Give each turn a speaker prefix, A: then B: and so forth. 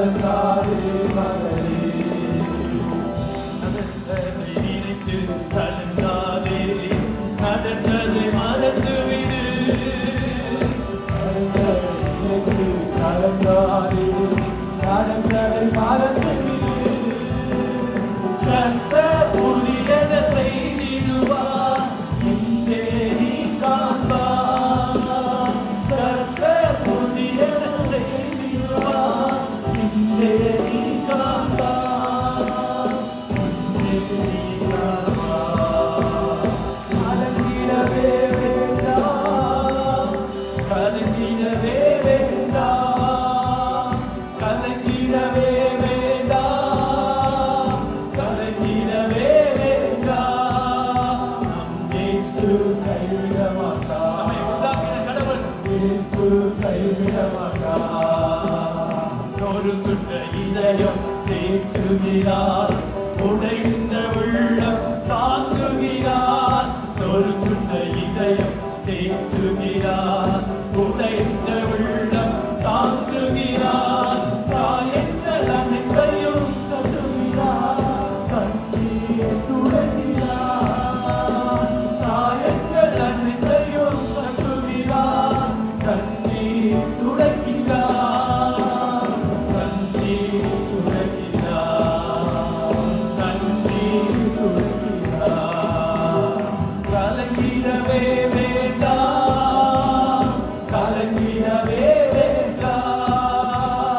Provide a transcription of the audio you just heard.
A: கலங்காதே மகளே, நினைத்து கலங்காதே, நடந்ததை மறந்துவிடு. நினைத்து கலங்காதே, நடந்ததை மறந்துவிடு. கர்த்தர் புதியன செய்திடுவார், இன்றே நீ காண்பார். கர்த்தர் புதியன செய்திடுவார், இன்றே நீ காண்பார். இன்றே நீ காண்பார். கலங்கிடவே வேண்டாம், கலங்கிடவே வேண்டாம், கலங்கிடவே வேண்டாம், கலங்கிடவே வேண்டாம். நம் இயேசு கைவிட மாட்டார். நம்மை உண்டாக்கின கடவுள் இயேசு கைவிட மாட்டார். நொறுங்குண்ட இதயம் தேற்றுகிறார், உடைந்த உள்ளம் தாங்குகிறார். நொறுங்குண்ட இதயம்